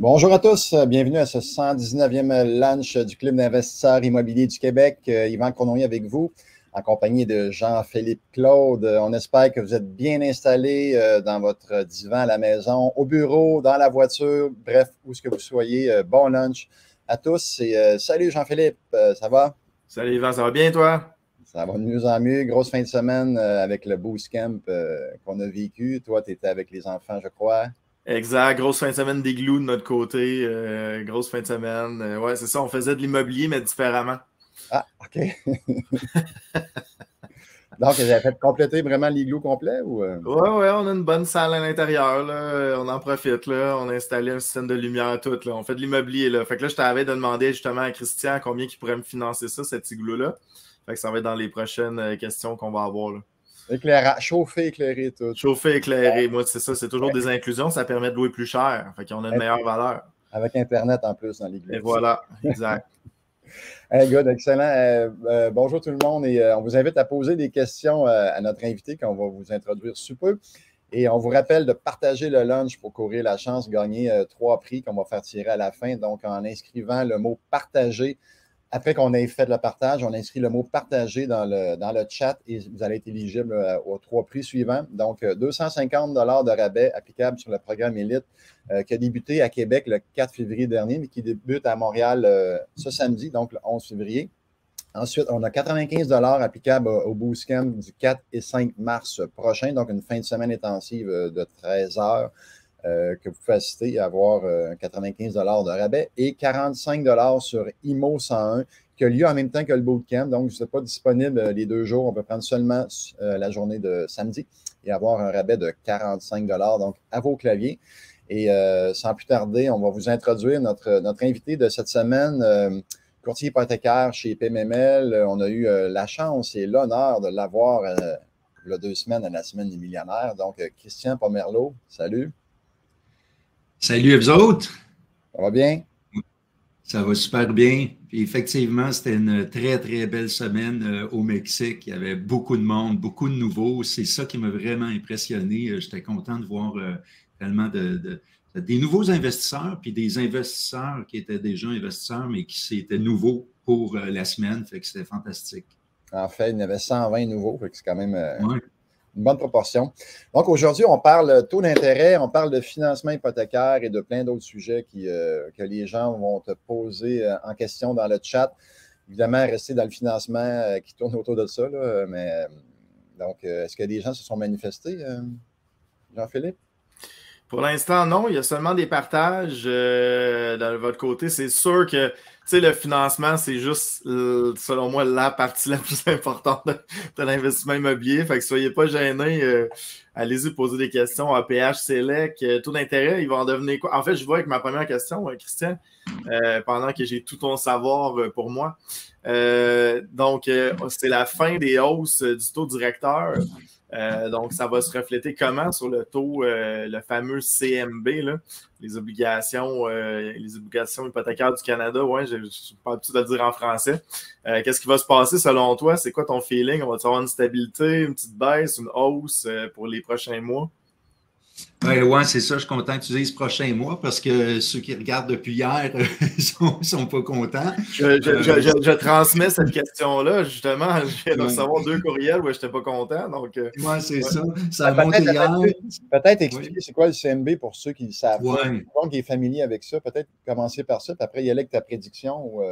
Bonjour à tous, bienvenue à ce 119e lunch du Club d'investisseurs immobiliers du Québec. Yvan Cournoyer avec vous, en compagnie de Jean-Philippe Claude. On espère que vous êtes bien installés dans votre divan à la maison, au bureau, dans la voiture, bref, où ce que vous soyez. Bon lunch à tous et salut Jean-Philippe, ça va? Salut Yvan, ça va bien toi? Ça va de mieux en mieux. Grosse fin de semaine avec le Boost Camp qu'on a vécu. Toi, tu étais avec les enfants, je crois. Exact, grosse fin de semaine d'igloo de notre côté, grosse fin de semaine. Ouais, c'est ça, on faisait de l'immobilier, mais différemment. Ah, OK. Donc, vous avez fait compléter vraiment l'igloo complet ou? Ouais, on a une bonne salle à l'intérieur, là. On en profite, là. On a installé un système de lumière, tout, là. On fait de l'immobilier, là. Fait que là, je t'avais de demander justement à Christian combien il pourrait me financer ça, cet igloo-là. Fait que ça va être dans les prochaines questions qu'on va avoir, là. Éclairage, chauffé, éclairé, tout. Chauffer, éclairé, moi, c'est ça, c'est toujours des inclusions, ça permet de louer plus cher. Fait qu'on a une meilleure valeur. Avec Internet en plus dans Et l'igloo aussi. voilà, exact. Hey, good, excellent. Bonjour tout le monde et on vous invite à poser des questions à notre invité qu'on va vous introduire sous peu. Et on vous rappelle de partager le lunch pour courir la chance de gagner 3 prix qu'on va faire tirer à la fin. Donc, en inscrivant le mot partager. Après qu'on ait fait le partage, on inscrit le mot partager dans le chat et vous allez être éligible aux 3 prix suivants. Donc, 250 de rabais applicable sur le programme Élite qui a débuté à Québec le 4 février dernier, mais qui débute à Montréal ce samedi, donc le 11 février. Ensuite, on a 95 applicables au Boost Camp du 4 et 5 mars prochain, donc une fin de semaine intensive de 13 heures. Que vous pouvez assister et avoir 95 de rabais et 45 sur IMO 101 qui a lieu en même temps que le bootcamp. Donc, ce n'est pas disponible les 2 jours. On peut prendre seulement la journée de samedi et avoir un rabais de 45 donc à vos claviers. Et sans plus tarder, on va vous introduire notre invité de cette semaine, courtier hypothécaire chez PMML. On a eu la chance et l'honneur de l'avoir il y a 2 semaines à la Semaine des millionnaires. Donc, Christian Pomerleau, salut. Salut à vous autres. Ça va bien? Ça va super bien. Puis effectivement, c'était une très, très belle semaine au Mexique. Il y avait beaucoup de monde, beaucoup de nouveaux. C'est ça qui m'a vraiment impressionné. J'étais content de voir tellement des nouveaux investisseurs, puis des investisseurs qui étaient déjà investisseurs, mais qui étaient nouveaux pour la semaine. Fait que c'était fantastique. En fait, il y en avait 120 nouveaux, fait que c'est quand même Ouais. une bonne proportion. Donc, aujourd'hui, on parle taux d'intérêt, on parle de financement hypothécaire et de plein d'autres sujets que les gens vont te poser en question dans le chat. Évidemment, rester dans le financement qui tourne autour de ça. Là, mais donc, est-ce que des gens se sont manifestés, Jean-Philippe? Pour l'instant, non. Il y a seulement des partages de votre côté. C'est sûr que le financement, c'est juste, selon moi, la partie la plus importante de l'investissement immobilier. Fait que soyez pas gênés. Allez-y poser des questions. APH, Select, taux d'intérêt, il va en devenir quoi? En fait, je vois avec ma première question, Christian, pendant que j'ai tout ton savoir pour moi. Donc, c'est la fin des hausses du taux directeur. Donc, ça va se refléter comment sur le taux, le fameux CMB, là, les obligations hypothécaires du Canada. Ouais, je ne suis pas habitué de le dire en français. Qu'est-ce qui va se passer selon toi? C'est quoi ton feeling? On va avoir une stabilité, une petite baisse, une hausse pour les prochains mois? Ouais, c'est ça. Je suis content que tu dises prochain mois parce que ceux qui regardent depuis hier sont pas contents. Je transmets cette question-là, justement. Je viens de recevoir 2 courriels où je n'étais pas content. Donc, ouais, c'est ça. Ça a monté hier. Peut-être expliquer c'est quoi le CMB pour ceux qui le savent. Ouais. Donc, qui est familier avec ça, peut-être commencer par ça, puis après y aller avec ta prédiction. Ou,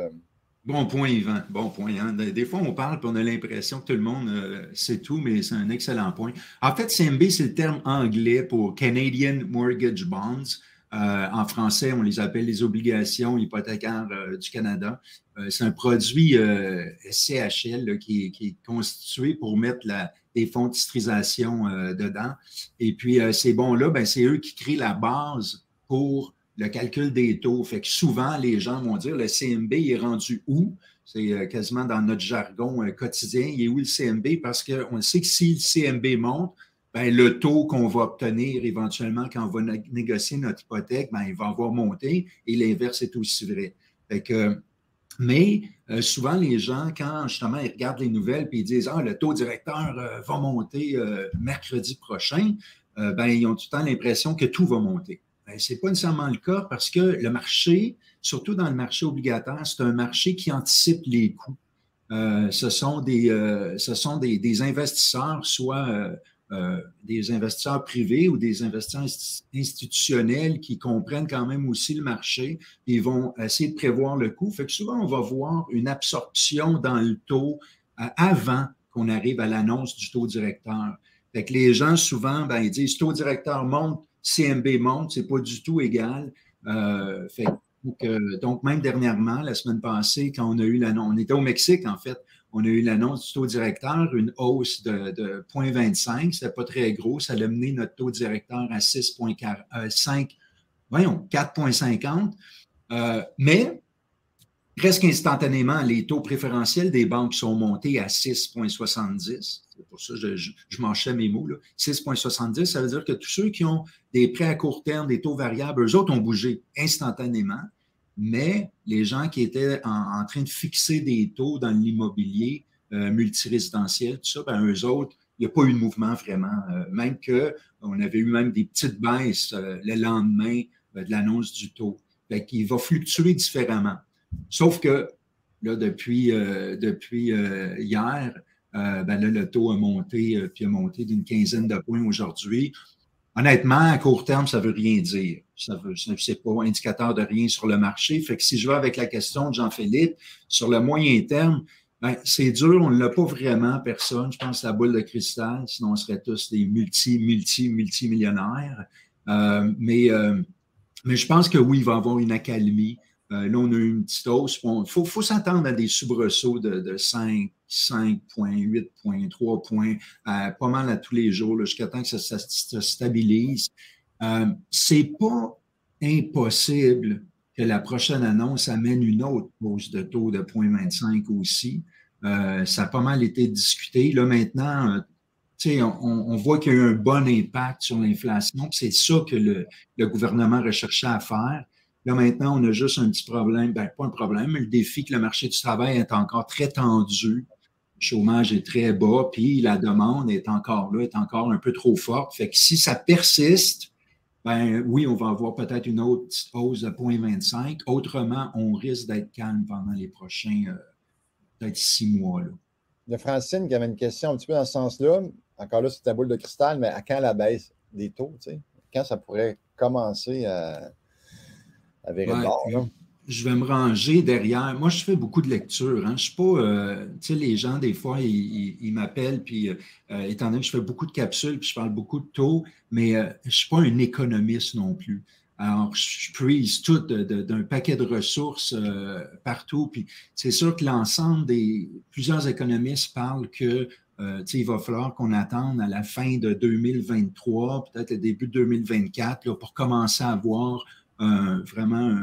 Bon point, Yvan. Bon point. Hein? Des fois, on parle et on a l'impression que tout le monde sait tout, mais c'est un excellent point. En fait, CMB, c'est le terme anglais pour Canadian Mortgage Bonds. En français, on les appelle les obligations hypothécaires du Canada. C'est un produit CHL là, qui est constitué pour mettre des fonds de titrisation dedans. Et puis, ces bons-là, ben, c'est eux qui créent la base pour le calcul des taux. Fait que souvent, les gens vont dire le CMB est rendu où? C'est quasiment dans notre jargon quotidien. Il est où le CMB? Parce qu'on sait que si le CMB monte, ben, le taux qu'on va obtenir éventuellement quand on va négocier notre hypothèque, ben, il va avoir monté et l'inverse est aussi vrai. Fait que, mais souvent, les gens, quand justement ils regardent les nouvelles et ils disent « Ah, le taux directeur va monter mercredi prochain », ben, ils ont tout le temps l'impression que tout va monter. Ben, ce n'est pas nécessairement le cas parce que le marché, surtout dans le marché obligataire, c'est un marché qui anticipe les coûts. Ce sont des investisseurs, soit des investisseurs privés ou des investisseurs institutionnels qui comprennent quand même aussi le marché et vont essayer de prévoir le coût. Fait que souvent, on va voir une absorption dans le taux avant qu'on arrive à l'annonce du taux directeur. Fait que les gens, souvent, ben, ils disent taux directeur monte, CMB monte, c'est pas du tout égal. Donc, même dernièrement, la semaine passée, quand on a eu l'annonce, on était au Mexique, en fait, on a eu l'annonce du taux directeur, une hausse de 0,25, c'était pas très gros, ça a mené notre taux directeur à 4,50. Mais presque instantanément, les taux préférentiels des banques sont montés à 6,70. C'est pour ça que je mâchais mes mots. 6,70, ça veut dire que tous ceux qui ont des prêts à court terme, des taux variables, eux autres ont bougé instantanément. Mais les gens qui étaient en train de fixer des taux dans l'immobilier multirésidentiel, tout ça, ben, eux autres, il n'y a pas eu de mouvement vraiment. Même qu'on avait eu même des petites baisses le lendemain de l'annonce du taux. Fait qu'il va fluctuer différemment. Sauf que là, depuis hier, ben là, le taux a monté, puis a monté d'une quinzaine de points aujourd'hui. Honnêtement, à court terme, ça ne veut rien dire. C'est pas indicateur de rien sur le marché. Fait que si je vais avec la question de Jean-Philippe, sur le moyen terme, ben, c'est dur, on ne l'a pas vraiment, personne. Je pense que la boule de cristal, sinon on serait tous des multimillionnaires. Mais je pense que oui, il va y avoir une accalmie. Là, on a eu une petite hausse. Il faut s'attendre à des soubresauts de 5 points, 8 points, 3 points, pas mal à tous les jours, jusqu'à temps que ça se stabilise. C'est pas impossible que la prochaine annonce amène une autre hausse de taux de 0,25 aussi. Ça a pas mal été discuté. Là, maintenant, on voit qu'il y a eu un bon impact sur l'inflation. C'est ça que le gouvernement recherchait à faire. Là, maintenant, on a juste un petit problème, ben, pas un problème, mais le défi que le marché du travail est encore très tendu. Le chômage est très bas, puis la demande est encore là, est encore un peu trop forte. Fait que si ça persiste, ben oui, on va avoir peut-être une autre hausse de 0,25. Autrement, on risque d'être calme pendant les prochains, peut-être 6 mois. Là. Il y a Francine qui avait une question un petit peu dans ce sens-là. Encore là, c'est ta boule de cristal, mais à quand la baisse des taux? Quand ça pourrait commencer à virer de bord? Là? Je vais me ranger derrière. Moi, je fais beaucoup de lecture. Hein. Je suis pas, tu sais, les gens, des fois, ils m'appellent, puis étant donné que je fais beaucoup de capsules, puis je parle beaucoup de taux, mais je ne suis pas un économiste non plus. Alors, je puise tout d'un paquet de ressources partout. Puis c'est sûr que l'ensemble plusieurs économistes parlent que il va falloir qu'on attende à la fin de 2023, peut-être le début de 2024, là, pour commencer à voir vraiment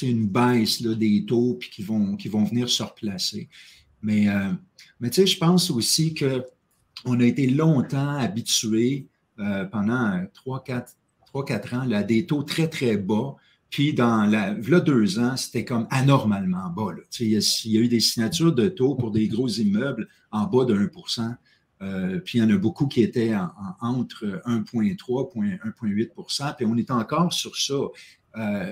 une baisse là, des taux puis qui vont venir se replacer. Mais je pense aussi qu'on a été longtemps habitués pendant 3-4 ans là, à des taux très, très bas. Puis là, 2 ans, c'était comme anormalement bas. Il y a eu des signatures de taux pour des gros immeubles en bas de 1%. Puis il y en a beaucoup qui étaient entre 1,3 et 1,8 %. Puis on est encore sur ça.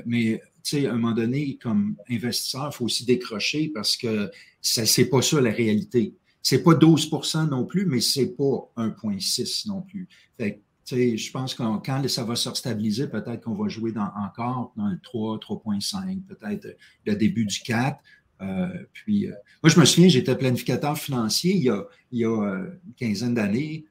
Mais à un moment donné, comme investisseur, il faut aussi décrocher parce que c'est pas ça la réalité. C'est pas 12 % non plus, mais c'est pas 1,6 non plus. Fait que, je pense que quand ça va se stabiliser, peut-être qu'on va jouer encore dans le 3, 3,5, peut-être le début du 4. Moi, je me souviens, j'étais planificateur financier il y a une quinzaine d'années.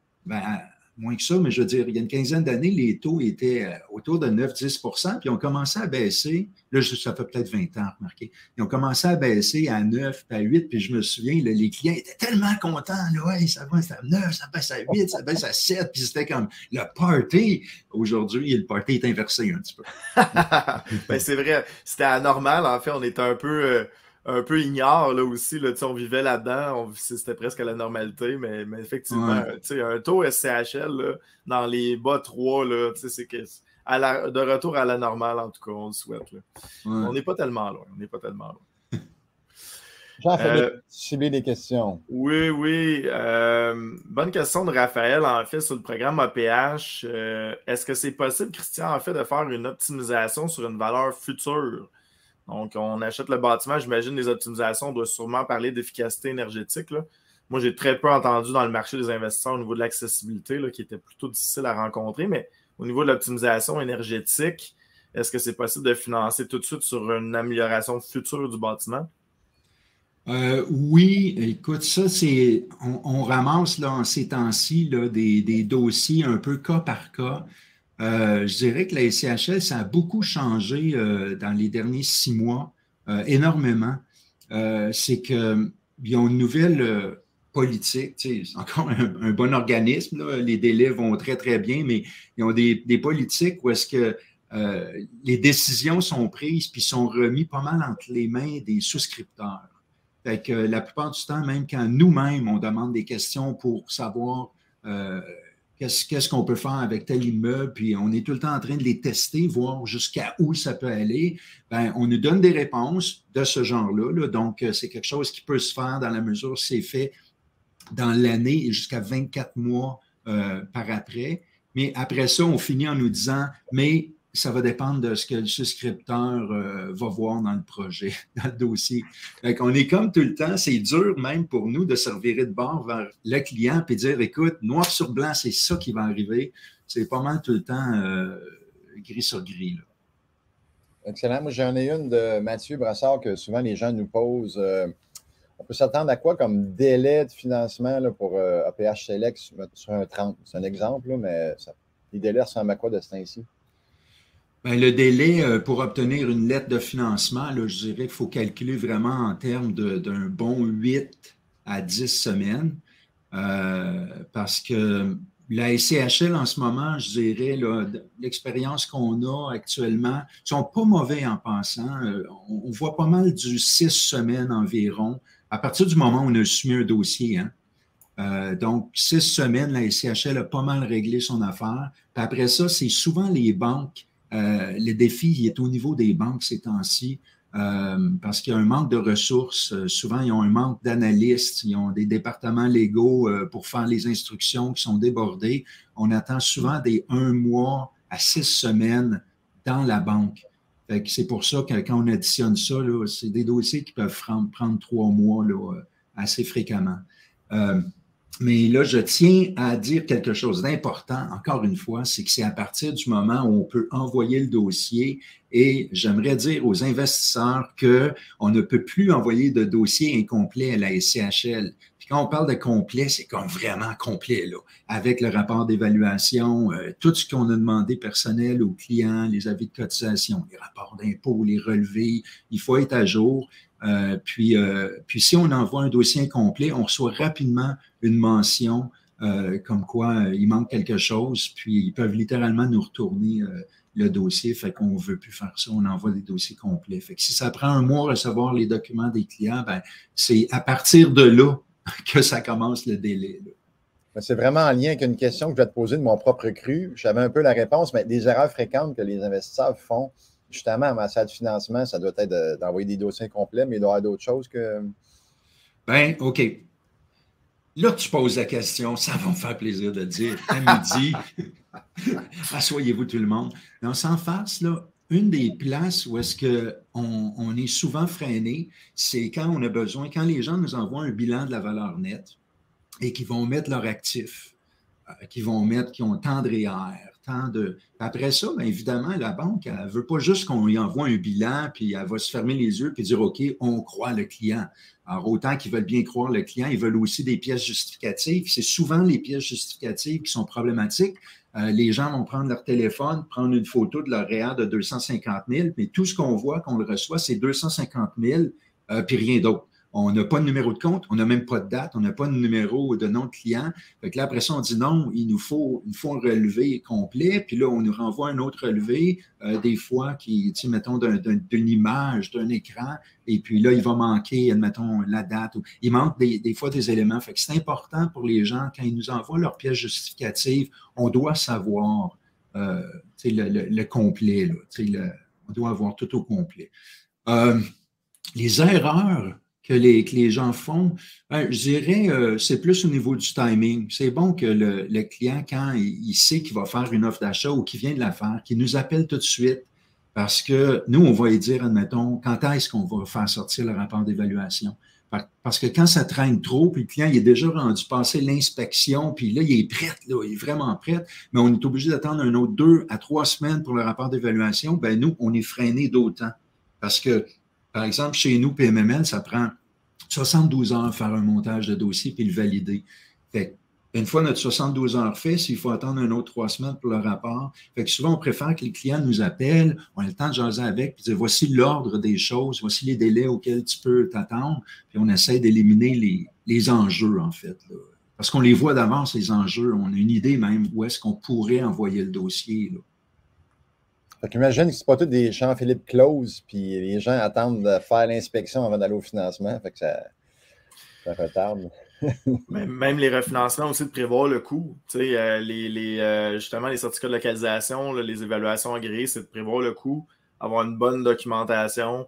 Moins que ça, mais je veux dire, il y a une quinzaine d'années, les taux étaient autour de 9-10 %, puis ils ont commencé à baisser. Là, ça fait peut-être 20 ans, remarquez. Ils ont commencé à baisser à 9, à 8, puis je me souviens, là, les clients étaient tellement contents. Là, ouais, ça baisse à 9, ça baisse à 8, ça baisse à 7, puis c'était comme le party. Aujourd'hui, le party est inversé un petit peu. Ben, c'est vrai, c'était anormal. En fait, on était un peu ignare là aussi. Là, on vivait là-dedans. C'était presque à la normalité. Mais effectivement, un taux SCHL là, dans les bas 3, là, c'est que de retour à la normale, en tout cas, on le souhaite. Là. On n'est pas tellement loin. Jean-Philippe, cibler des questions. Oui, oui. Bonne question de Raphaël, en fait, sur le programme APH. Est-ce que c'est possible, Christian, en fait, de faire une optimisation sur une valeur future? Donc, on achète le bâtiment, j'imagine les optimisations, on doit sûrement parler d'efficacité énergétique, là. Moi, j'ai très peu entendu dans le marché des investisseurs au niveau de l'accessibilité, là, qui était plutôt difficile à rencontrer, mais au niveau de l'optimisation énergétique, est-ce que c'est possible de financer tout de suite sur une amélioration future du bâtiment? Oui, écoute, ça, c'est. On ramasse là, en ces temps-ci là, des dossiers un peu cas par cas. Je dirais que la SCHL, ça a beaucoup changé dans les derniers 6 mois, énormément. C'est qu'ils ont une nouvelle politique. Tu sais, c'est encore un bon organisme, là. Les délais vont très, très bien, mais ils ont des politiques où est-ce que les décisions sont prises puis sont remises pas mal entre les mains des souscripteurs. Fait que la plupart du temps, même quand nous-mêmes, on demande des questions pour savoir qu'est-ce qu'on peut faire avec tel immeuble, puis on est tout le temps en train de les tester, voir jusqu'à où ça peut aller, ben, on nous donne des réponses de ce genre-là. Là. Donc, c'est quelque chose qui peut se faire dans la mesure où c'est fait dans l'année et jusqu'à 24 mois par après. Mais après ça, on finit en nous disant, mais ça va dépendre de ce que le souscripteur va voir dans le projet, dans le dossier. Donc, on est comme tout le temps, c'est dur même pour nous de se revirer de bord vers le client et dire, écoute, noir sur blanc, c'est ça qui va arriver. C'est pas mal tout le temps gris sur gris. Là. Excellent. Moi, j'en ai une de Mathieu Brassard que souvent les gens nous posent. On peut s'attendre à quoi comme délai de financement là, pour APH Select sur un 30? C'est un exemple, là, mais les délais ressemblent à quoi de ce temps-ci? Bien, le délai pour obtenir une lettre de financement, là, je dirais qu'il faut calculer vraiment en termes d'un bon 8 à 10 semaines parce que la SCHL en ce moment, je dirais, l'expérience qu'on a actuellement, ne sont pas mauvais en passant. On voit pas mal du 6 semaines environ à partir du moment où on a soumis un dossier. Hein. Donc, 6 semaines, la SCHL a pas mal réglé son affaire. Puis après ça, c'est souvent les banques. Le défi il est au niveau des banques ces temps-ci parce qu'il y a un manque de ressources. Souvent, ils ont un manque d'analystes. Ils ont des départements légaux pour faire les instructions qui sont débordés. On attend souvent des 1 mois à 6 semaines dans la banque. Fait que c'est pour ça que quand on additionne ça, là, c'est des dossiers qui peuvent prendre 3 mois là, assez fréquemment. Mais là, je tiens à dire quelque chose d'important, encore une fois, c'est que c'est à partir du moment où on peut envoyer le dossier et j'aimerais dire aux investisseurs qu'on ne peut plus envoyer de dossier incomplet à la SCHL. Puis quand on parle de complet, c'est comme vraiment complet, là, avec le rapport d'évaluation, tout ce qu'on a demandé personnel aux clients, les avis de cotisation, les rapports d'impôts, les relevés, il faut être à jour. Puis si on envoie un dossier incomplet, on reçoit rapidement une mention comme quoi il manque quelque chose, puis ils peuvent littéralement nous retourner le dossier, fait qu'on ne veut plus faire ça, on envoie des dossiers complets. Fait que si ça prend 1 mois à recevoir les documents des clients, ben, c'est à partir de là que ça commence le délai. Là. C'est vraiment en lien avec une question que je vais te poser de mon propre cru. J'avais un peu la réponse, mais des erreurs fréquentes que les investisseurs font justement en matière de financement, ça doit être d'envoyer des dossiers complets, mais il doit y avoir d'autres choses que. Ben, OK. Là, tu poses la question, ça va me faire plaisir de le dire. À midi, asseyez-vous tout le monde. Dans sans farce, là, une des places où est-ce qu'on est souvent freiné, c'est quand on a besoin, quand les gens nous envoient un bilan de la valeur nette et qu'ils vont mettre leur actif, qui ont tant de REER, tant de. Après ça, bien évidemment, la banque, elle ne veut pas juste qu'on lui envoie un bilan, puis elle va se fermer les yeux puis dire OK, on croit le client. Alors, autant qu'ils veulent bien croire le client, ils veulent aussi des pièces justificatives. C'est souvent les pièces justificatives qui sont problématiques. Les gens vont prendre leur téléphone, prendre une photo de leur REER de 250 000, mais tout ce qu'on voit, qu'on le reçoit, c'est 250 000, puis rien d'autre. On n'a pas de numéro de compte, on n'a même pas de date, on n'a pas de numéro de nom de client. Fait que là, après ça, on dit non, il faut un relevé complet. Puis là, on nous renvoie un autre relevé, des fois, qui, tu sais, mettons, d'une image, d'un écran. Et puis là, il va manquer, admettons, la date. Il manque des fois des éléments. Fait que c'est important pour les gens, quand ils nous envoient leur pièce justificative, on doit savoir tu sais, le complet. Là, tu sais, on doit avoir tout au complet. Les erreurs que les gens font, je dirais, c'est plus au niveau du timing. C'est bon que le client, quand il sait qu'il va faire une offre d'achat ou qu'il vient de la faire, qu'il nous appelle tout de suite parce que nous, on va lui dire, admettons, quand est-ce qu'on va faire sortir le rapport d'évaluation. Parce que quand ça traîne trop, puis le client il est déjà rendu passer l'inspection, puis là, il est prêt, là, il est vraiment prêt, mais on est obligé d'attendre un autre 2 à 3 semaines pour le rapport d'évaluation, ben nous, on est freiné d'autant. Parce que, par exemple, chez nous, PMML, ça prend 72 heures faire un montage de dossier puis le valider. Fait une fois notre 72 heures fait, s'il faut attendre un autre 3 semaines pour le rapport, fait que souvent, on préfère que les clients nous appellent, on a le temps de jaser avec, puis dire voici l'ordre des choses, voici les délais auxquels tu peux t'attendre, puis on essaie d'éliminer les enjeux, en fait. Là. Parce qu'on les voit d'avance, les enjeux, on a une idée même où est-ce qu'on pourrait envoyer le dossier. Là. Fait qu'imagine que c'est pas tous des Jean-Philippe close, puis les gens attendent de faire l'inspection avant d'aller au financement, fait que ça retarde. Même les refinancements aussi, de prévoir le coût. Tu sais, justement, les certificats de localisation, là, les évaluations agréées, c'est de prévoir le coût, avoir une bonne documentation.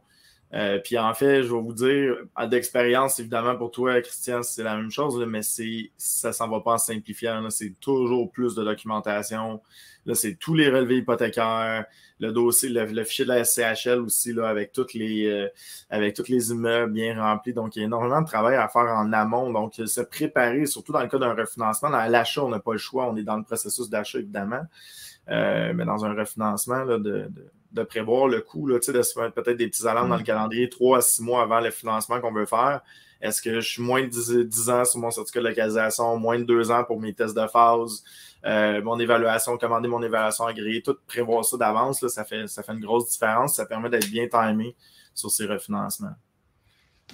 Puis en fait, je vais vous dire, d'expérience, évidemment, pour toi, Christian, c'est la même chose, là, mais ça s'en va pas en simplifiant. C'est toujours plus de documentation. Là, c'est tous les relevés hypothécaires, le dossier, le fichier de la SCHL aussi, là, avec tous les immeubles bien remplis. Donc, il y a énormément de travail à faire en amont. Donc, se préparer, surtout dans le cas d'un refinancement. Dans l'achat, on n'a pas le choix. On est dans le processus d'achat, évidemment. Mais dans un refinancement, là, de prévoir le coût, là, de se mettre peut-être des petits alarmes dans le calendrier 3 à 6 mois avant le financement qu'on veut faire. Est-ce que je suis moins de 10 ans sur mon certificat de localisation, moins de 2 ans pour mes tests de phase, mon évaluation, commander mon évaluation agréée, tout prévoir ça d'avance, là, ça fait une grosse différence. Ça permet d'être bien timé sur ces refinancements.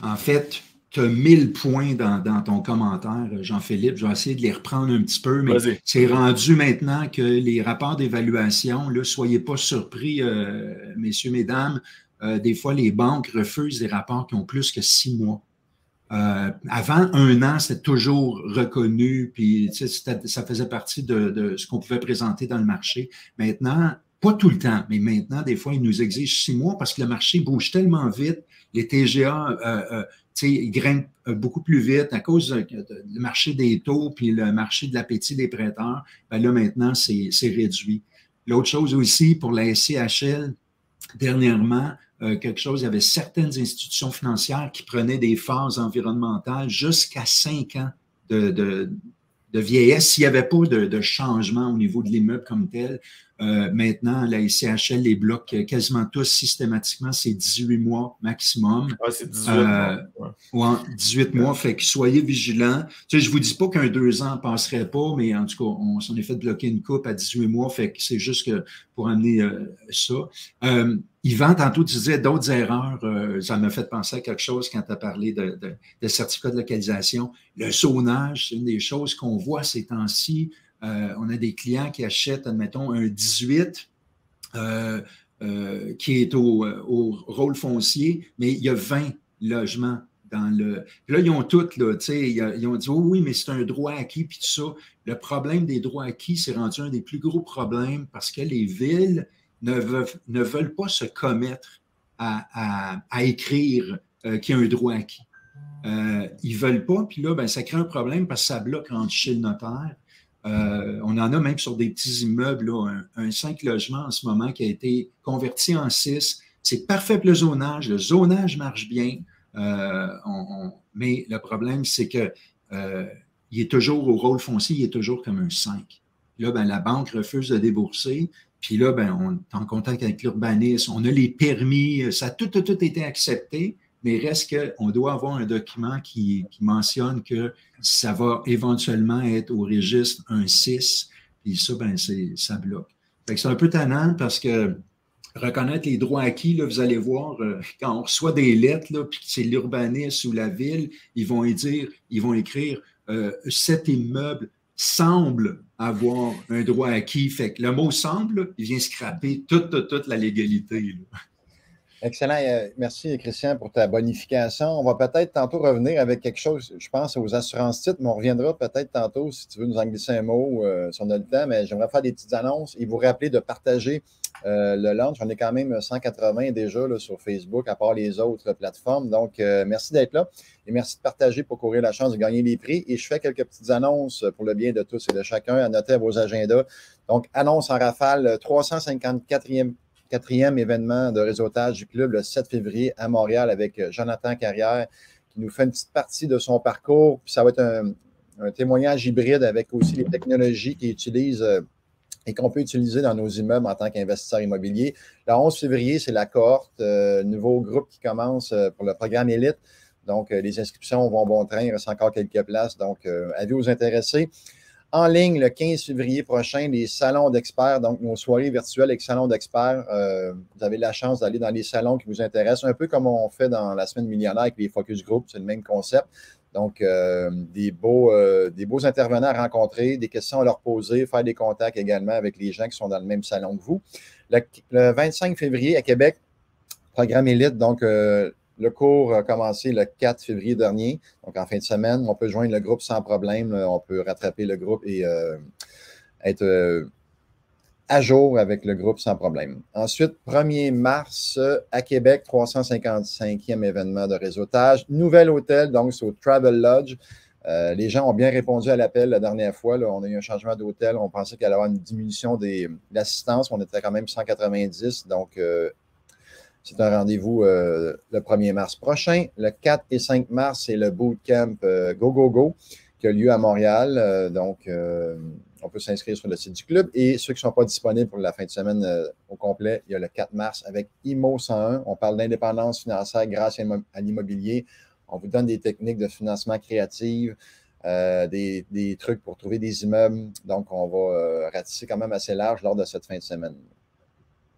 En fait, tu as 1000 points dans ton commentaire, Jean-Philippe. Je vais essayer de les reprendre un petit peu, mais c'est rendu maintenant que les rapports d'évaluation, là, soyez pas surpris, messieurs, mesdames, des fois, les banques refusent des rapports qui ont plus que 6 mois. Avant 1 an, c'était toujours reconnu, puis ça faisait partie de ce qu'on pouvait présenter dans le marché. Maintenant, pas tout le temps, mais maintenant, des fois, ils nous exigent 6 mois parce que le marché bouge tellement vite, les TGA ils grimpent beaucoup plus vite à cause du marché des taux puis le marché de l'appétit des prêteurs. Ben là, maintenant, c'est réduit. L'autre chose aussi, pour la SCHL, dernièrement, quelque chose, il y avait certaines institutions financières qui prenaient des phases environnementales jusqu'à 5 ans de vieillesse s'il n'y avait pas de changement au niveau de l'immeuble comme tel. Maintenant, la SCHL les bloque quasiment tous systématiquement, c'est 18 mois maximum. Ouais, c'est 18 mois. Ouais, 18 mois, fait que soyez vigilants. Tu sais, je vous dis pas qu'un 2 ans passerait pas, mais en tout cas, on s'en est fait bloquer une coupe à 18 mois, fait que c'est juste que pour amener ça. Yvan, tantôt, tu disais d'autres erreurs. Ça m'a fait penser à quelque chose quand tu as parlé de certificat de localisation. Le zonage, c'est une des choses qu'on voit ces temps-ci. On a des clients qui achètent, admettons, un 18 qui est au rôle foncier, mais il y a 20 logements dans le... Puis là, ils ont toutes, là, tu sais, ils ont dit, oh oui, mais c'est un droit acquis, puis tout ça. Le problème des droits acquis, c'est rendu un des plus gros problèmes parce que les villes ne veulent pas se commettre à écrire qu'il y a un droit acquis. Ils ne veulent pas, puis là, ben, ça crée un problème parce que ça bloque rendu chez le notaire. On en a même sur des petits immeubles, là, un 5 logements en ce moment qui a été converti en 6. C'est parfait pour le zonage marche bien, mais le problème, c'est que il est toujours au rôle foncier, il est toujours comme un 5. Là, ben, la banque refuse de débourser, puis là, ben, on est en contact avec l'urbanisme, on a les permis, ça a tout été accepté, mais reste qu'on doit avoir un document qui mentionne que ça va éventuellement être au registre un 6, puis ça, ben, ça bloque. Fait que c'est un peu tannant parce que reconnaître les droits acquis, là, vous allez voir, quand on reçoit des lettres, là, puis que c'est l'urbanisme ou la ville, ils vont écrire cet immeuble semble avoir un droit acquis. Fait que le mot semble, il vient scraper toute la légalité. Là. Excellent. Merci, Christian, pour ta bonification. On va peut-être tantôt revenir avec quelque chose, je pense, aux assurances-titres, mais on reviendra peut-être tantôt si tu veux nous en glisser un mot si on a le temps. Mais j'aimerais faire des petites annonces et vous rappeler de partager le launch. On est quand même 180 déjà là, sur Facebook, à part les autres plateformes. Donc, merci d'être là et merci de partager pour courir la chance de gagner les prix. Et je fais quelques petites annonces pour le bien de tous et de chacun à noter à vos agendas. Donc, annonce en rafale, 354e événement de réseautage du club le 7 février à Montréal avec Jonathan Carrière qui nous fait une petite partie de son parcours. Puis ça va être un témoignage hybride avec aussi les technologies qu'il utilise et qu'on peut utiliser dans nos immeubles en tant qu'investisseur immobilier. Le 11 février, c'est la cohorte, nouveau groupe qui commence pour le programme Élite. Donc, les inscriptions vont bon train. Il reste encore quelques places. Donc, avis aux intéressés. En ligne, le 15 février prochain, les salons d'experts, donc nos soirées virtuelles avec salons d'experts. Vous avez la chance d'aller dans les salons qui vous intéressent, un peu comme on fait dans la semaine millionnaire avec les focus group, c'est le même concept. Donc, des beaux intervenants à rencontrer, des questions à leur poser, faire des contacts également avec les gens qui sont dans le même salon que vous. Le 25 février à Québec, programme Élite, donc le cours a commencé le 4 février dernier, donc en fin de semaine. On peut joindre le groupe sans problème. On peut rattraper le groupe et être à jour avec le groupe sans problème. Ensuite, 1er mars à Québec, 355e événement de réseautage. Nouvel hôtel, donc c'est au Travel Lodge. Les gens ont bien répondu à l'appel la dernière fois. Là, on a eu un changement d'hôtel. On pensait qu'il allait y avoir une diminution de l'assistance. On était quand même 190. Donc, c'est un rendez-vous le 1er mars prochain. Le 4 et 5 mars, c'est le bootcamp Go Go Go qui a lieu à Montréal. Donc, on peut s'inscrire sur le site du club. Et ceux qui ne sont pas disponibles pour la fin de semaine au complet, il y a le 4 mars avec IMO 101. On parle d'indépendance financière grâce à l'immobilier. On vous donne des techniques de financement créatif, des trucs pour trouver des immeubles. Donc, on va ratisser quand même assez large lors de cette fin de semaine.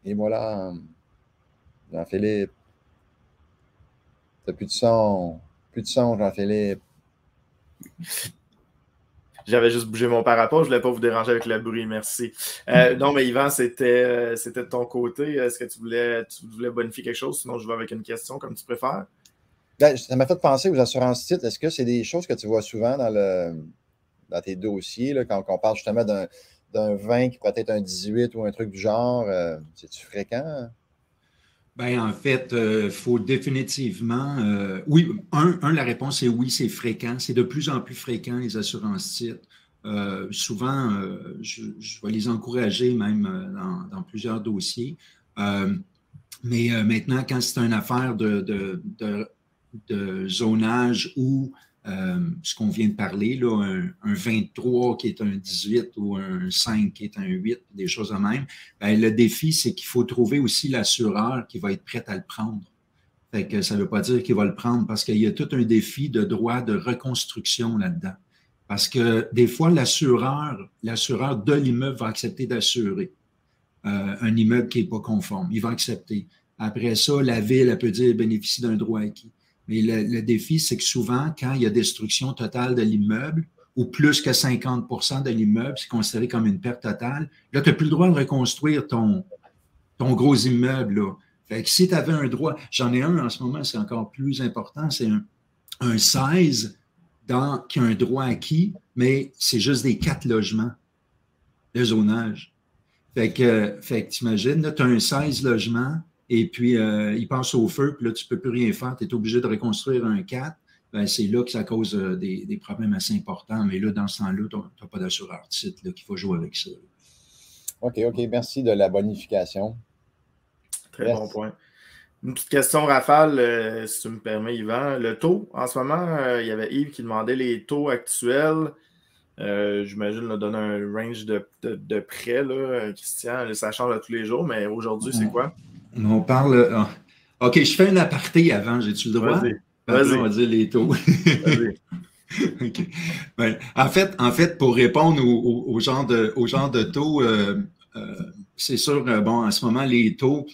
Et voilà. Jean-Philippe. T'as plus de son. Plus de son, Jean-Philippe. J'avais juste bougé mon parapluie, je ne voulais pas vous déranger avec le bruit, merci. Non, mais Yvan, c'était de ton côté. Est-ce que tu voulais bonifier quelque chose? Sinon, je vais avec une question comme tu préfères. Ben, ça m'a fait penser aux assurances titres. Est-ce que c'est des choses que tu vois souvent dans tes dossiers, là, quand on parle justement d'un 20 qui pourrait être un 18 ou un truc du genre? C'est-tu fréquent? Bien, en fait, il faut définitivement. Oui, la réponse est oui, c'est fréquent. C'est de plus en plus fréquent, les assurances titres. Souvent, je vais les encourager même dans plusieurs dossiers. Mais maintenant, quand c'est une affaire de zonage ou ce qu'on vient de parler, là, un 23 qui est un 18 ou un 5 qui est un 8, des choses de même, bien, le défi, c'est qu'il faut trouver aussi l'assureur qui va être prêt à le prendre. Fait que ça ne veut pas dire qu'il va le prendre parce qu'il y a tout un défi de droit de reconstruction là-dedans. Parce que des fois, l'assureur de l'immeuble va accepter d'assurer un immeuble qui n'est pas conforme. Il va accepter. Après ça, la ville, elle peut dire bénéficie d'un droit acquis. Mais le défi, c'est que souvent, quand il y a destruction totale de l'immeuble, ou plus que 50% de l'immeuble, c'est considéré comme une perte totale, là, tu n'as plus le droit de reconstruire ton gros immeuble. Là. Fait que si tu avais un droit, j'en ai un en ce moment, c'est encore plus important, c'est un 16 qui a un droit acquis, mais c'est juste des 4 logements de zonage. Fait que tu imagines, tu as un 16 logements, et puis il passe au feu, puis là, tu ne peux plus rien faire, tu es obligé de reconstruire un 4. Ben, c'est là que ça cause des problèmes assez importants. Mais là, dans ce temps-là, tu n'as pas d'assureur titre qu'il faut jouer avec ça. OK. Merci de la bonification. Très bon point. Une petite question rafale, si tu me permets, Yvan. Le taux, en ce moment, il y avait Yves qui demandait les taux actuels. J'imagine là, donner un range de prêts, là, Christian. Ça change à tous les jours, mais aujourd'hui, c'est quoi? On parle. OK, je fais un aparté avant. J'ai-tu le droit? Vas-y. On va dire les taux. Okay. Ben, en fait, pour répondre au genre de taux, c'est sûr, bon, en ce moment, les taux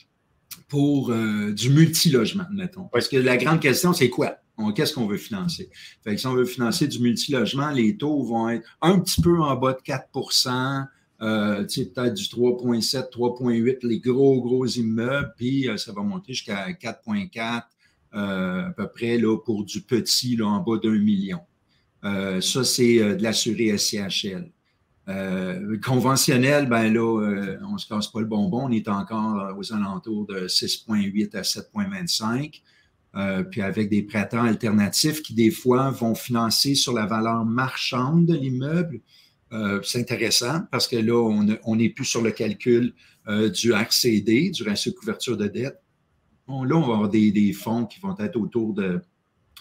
pour du multilogement, mettons. Parce que la grande question, c'est quoi? Qu'est-ce qu'on veut financer? Fait que si on veut financer du multilogement, les taux vont être un petit peu en bas de 4 %, peut-être du 3,7, 3,8, les gros immeubles, puis ça va monter jusqu'à 4,4 à peu près là, pour du petit là, en bas d'1 million. Ça, c'est de l'assuré SCHL. Conventionnel, ben là, on ne se casse pas le bonbon, on est encore aux alentours de 6,8 à 7,25. Puis avec des prêteurs alternatifs qui, des fois, vont financer sur la valeur marchande de l'immeuble. C'est intéressant parce que là, on n'est plus sur le calcul du RCD, du ratio de couverture de dette. Là, on va avoir des fonds qui vont être autour de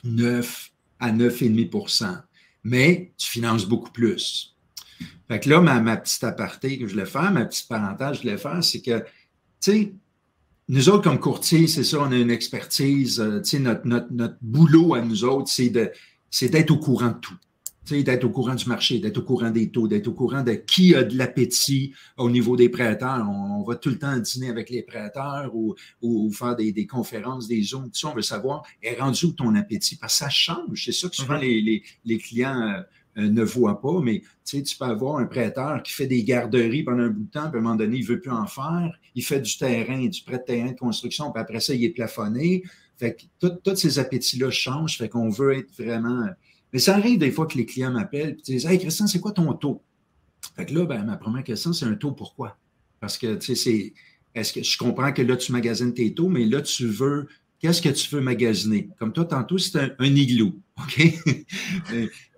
9 à 9,5 %. Mais tu finances beaucoup plus. Fait que là, ma petite aparté que je voulais faire, ma petite parenthèse que je voulais faire, c'est que, tu sais, nous autres, comme courtiers, c'est ça, on a une expertise. Tu sais, notre boulot à nous autres, c'est d'être au courant de tout. Tu sais, d'être au courant du marché, d'être au courant des taux, d'être au courant de qui a de l'appétit au niveau des prêteurs. On va tout le temps dîner avec les prêteurs ou faire des conférences, des Zooms. Tu sais, on veut savoir, est rendu où ton appétit? Parce que ça change. C'est ça que souvent les clients ne voient pas, mais tu sais, tu peux avoir un prêteur qui fait des garderies pendant un bout de temps, puis à un moment donné, il ne veut plus en faire. Il fait du terrain, du prêt de terrain de construction, puis après ça, il est plafonné. Fait que tous ces appétits-là changent. Fait qu'on veut être vraiment... Mais ça arrive des fois que les clients m'appellent et disent « Hey, Christian, c'est quoi ton taux? » Fait que là, ben, ma première question, c'est un taux pourquoi? Parce que, tu sais, est-ce que je comprends que là, tu magasines tes taux, mais là, tu veux... Qu'est-ce que tu veux magasiner? Comme toi, tantôt, c'est un igloo, OK?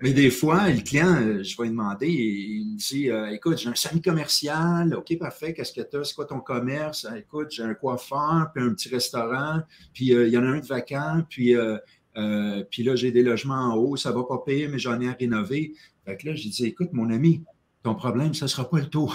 mais des fois, le client, je vais lui demander, il me dit écoute, j'ai un semi-commercial, OK, parfait, qu'est-ce que tu as? C'est quoi ton commerce? Écoute, j'ai un coiffeur, puis un petit restaurant, puis il y en a un de vacant, puis là, j'ai des logements en haut, ça va pas payer, mais j'en ai à rénover. Fait que là, j'ai dit écoute, mon ami, ton problème, ça ne sera pas le taux.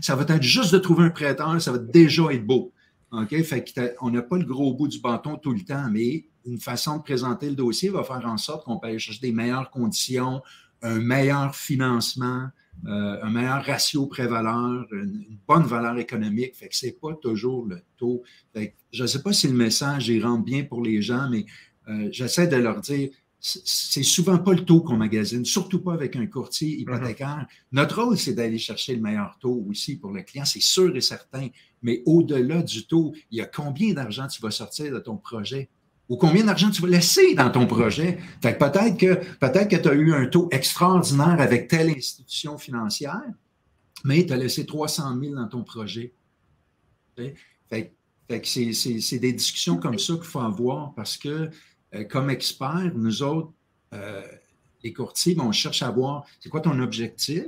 Ça va être juste de trouver un prêteur, ça va déjà être beau. OK? Fait qu'on n'a pas le gros bout du bâton tout le temps, mais une façon de présenter le dossier va faire en sorte qu'on peut aller chercher des meilleures conditions, un meilleur financement, un meilleur ratio pré-valeur, une bonne valeur économique. Fait que c'est pas toujours le taux. Fait que je ne sais pas si le message il rentre bien pour les gens, mais j'essaie de leur dire c'est souvent pas le taux qu'on magasine, surtout pas avec un courtier hypothécaire. Notre rôle, c'est d'aller chercher le meilleur taux aussi pour le client, c'est sûr et certain. Mais au-delà du taux, il y a combien d'argent tu vas sortir de ton projet ou combien d'argent tu vas laisser dans ton projet. Fait que peut-être que tu as eu un taux extraordinaire avec telle institution financière, mais tu as laissé 300 000 dans ton projet. Fait que c'est des discussions comme ça qu'il faut avoir parce que comme experts, nous autres, les courtiers, on cherche à voir c'est quoi ton objectif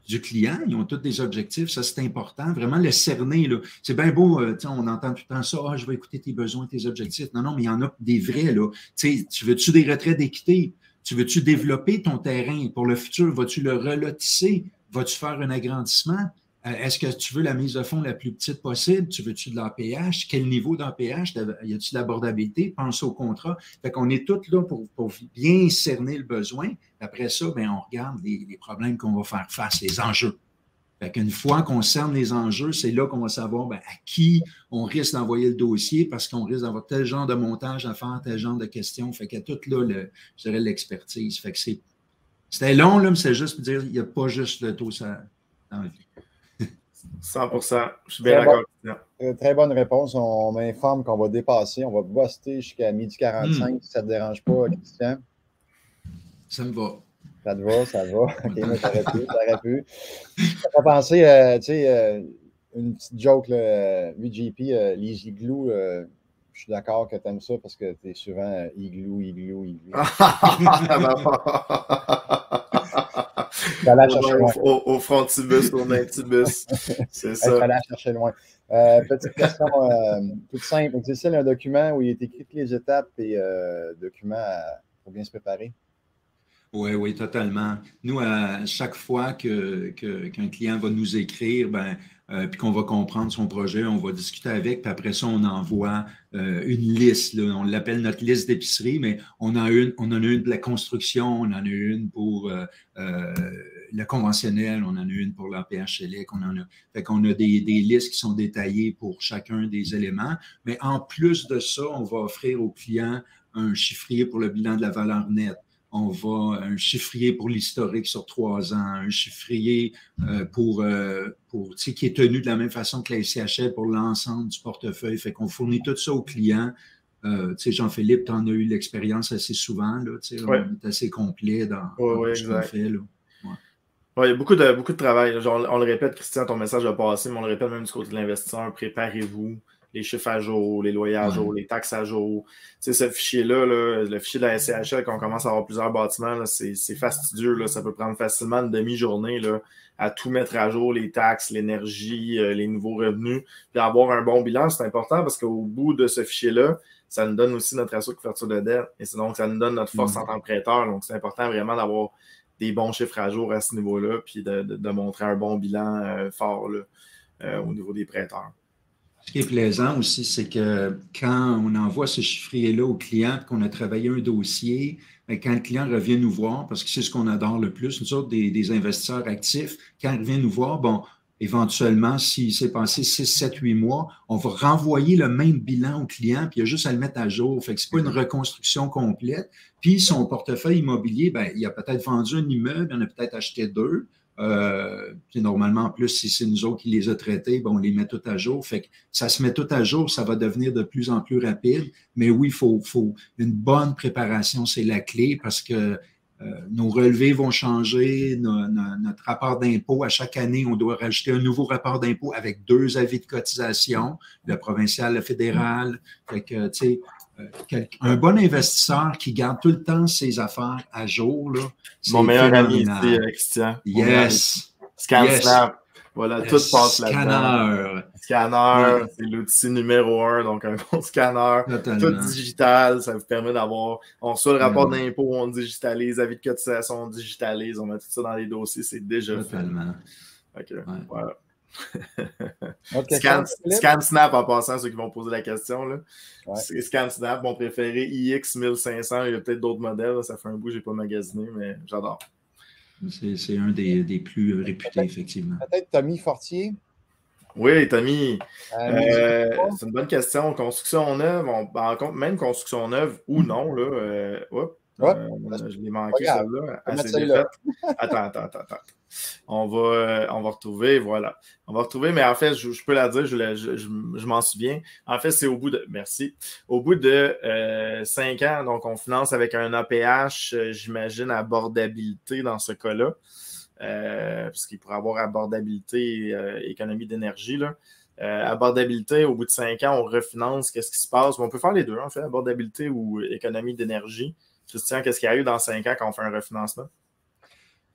du client. Ils ont tous des objectifs, ça c'est important. Vraiment le cerner, là. C'est bien beau, on entend tout le temps ça, je vais écouter tes besoins, tes objectifs. Non, mais il y en a des vrais, là. Tu veux-tu des retraits d'équité? Tu veux-tu développer ton terrain pour le futur? Vas-tu le relotisser? Vas-tu faire un agrandissement? Est-ce que tu veux la mise de fonds la plus petite possible? Tu veux-tu de l'APH? Quel niveau d'APH? Y a-tu de l'abordabilité? Pense au contrat. Fait qu'on est tous là pour bien cerner le besoin. Après ça, bien, on regarde les problèmes qu'on va faire face, les enjeux. Fait qu'une fois qu'on cerne les enjeux, c'est là qu'on va savoir à qui on risque d'envoyer le dossier parce qu'on risque d'avoir tel genre de montage à faire, tel genre de questions. Fait qu'il y a tout là, je dirais, l'expertise. Fait que c'était long, là, mais c'est juste pour dire qu'il n'y a pas juste le taux dans la vie. 100%. Je suis bien d'accord. Très bonne réponse. On m'informe qu'on va dépasser. On va buster jusqu'à 12h45 si ça ne te dérange pas, Christian. Ça me va. Ça te va, ça va. OK, mais ça aurait pu. Ça m'a pensé, tu sais, une petite joke, là, VGP, les igloos, je suis d'accord que tu aimes ça parce que tu es souvent igloo. Au frontibus, au naintibus. C'est ça. Il fallait chercher loin. Petite question toute simple. Existe-t-il un document où il est écrit toutes les étapes et document pour bien se préparer? Oui, totalement. Nous, à chaque fois qu'un client va nous écrire, puis qu'on va comprendre son projet, on va discuter avec, puis après ça, on envoie une liste. Là. On l'appelle notre liste d'épicerie, mais on en a une de la construction, on en a une pour le conventionnel, on en a une pour l'APH Select, fait qu'on a des listes qui sont détaillées pour chacun des éléments. Mais en plus de ça, on va offrir au client un chiffrier pour le bilan de la valeur nette. on va un chiffrier pour l'historique sur 3 ans, un chiffrier qui est tenu de la même façon que la SCHL pour l'ensemble du portefeuille. Fait qu'on fournit tout ça aux clients. Jean-Philippe, tu en as eu l'expérience assez souvent. Là, on est assez complet dans ce qu'on fait. Là. Ouais, il y a beaucoup de travail. Genre, on le répète, Christian, ton message a passé, mais on le répète même du côté de l'investisseur. Préparez-vous. Les chiffres à jour, les loyers à jour, les taxes à jour. Tu sais, ce fichier-là, le fichier de la SCHL, quand on commence à avoir plusieurs bâtiments, c'est fastidieux. Là. Ça peut prendre facilement une demi-journée là, à tout mettre à jour, les taxes, l'énergie, les nouveaux revenus. Puis avoir un bon bilan, c'est important parce qu'au bout de ce fichier-là, ça nous donne aussi notre ratio de couverture de dette. Et donc, ça nous donne notre force en tant que prêteur. Donc, c'est important vraiment d'avoir des bons chiffres à jour à ce niveau-là, puis de montrer un bon bilan fort là, au niveau des prêteurs. Ce qui est plaisant aussi, c'est que quand on envoie ce chiffrier-là au client, qu'on a travaillé un dossier, quand le client revient nous voir, parce que c'est ce qu'on adore le plus, nous autres, des investisseurs actifs, quand il revient nous voir, bon, éventuellement, s'il s'est passé 6, 7, 8 mois, on va renvoyer le même bilan au client, puis il y a juste à le mettre à jour. Fait que c'est pas une reconstruction complète. Puis son portefeuille immobilier, ben, il a peut-être vendu un immeuble, il en a peut-être acheté 2. Normalement, en plus, si c'est nous autres qui les a traités, ben, on les met tout à jour. Fait que ça se met tout à jour, ça va devenir de plus en plus rapide. Mais oui, il faut une bonne préparation, c'est la clé parce que nos relevés vont changer, notre rapport d'impôt, à chaque année, on doit rajouter un nouveau rapport d'impôt avec 2 avis de cotisation, le provincial, le fédéral. Fait que, tu sais, un bon investisseur qui garde tout le temps ses affaires à jour, là, c'est mon meilleur ami ici, Christian. Yes. ScanSnap. Voilà, tout passe là-dedans. Scanner, c'est l'outil numéro 1, donc un bon scanner. Totalement. Tout digital, ça vous permet d'avoir. On reçoit le rapport d'impôt, on digitalise, avis de cotisation, on digitalise, on met tout ça dans les dossiers, c'est déjà totalement. fait. Voilà. ScanSnap en passant, ceux qui vont poser la question. Là. Ouais. ScanSnap, mon préféré, IX1500, il y a peut-être d'autres modèles, là, ça fait un bout, je n'ai pas magasiné, mais j'adore. C'est un des plus réputés, effectivement. Peut-être Tommy Fortier. Oui, Tommy. C'est une bonne question. Construction neuve, même construction neuve ou non, là. Je l'ai manqué celle-là. Attends. On va retrouver, voilà. On va retrouver, mais en fait, je peux la dire, je m'en souviens. En fait, c'est au bout de 5 ans, donc on finance avec un APH, j'imagine, abordabilité dans ce cas-là. Parce qu'il pourrait avoir abordabilité économie d'énergie. Là. Abordabilité, au bout de 5 ans, on refinance. Qu'est-ce qui se passe? On peut faire les deux, en fait, abordabilité ou économie d'énergie. Christian, qu'est-ce qu'il y a eu dans 5 ans quand on fait un refinancement?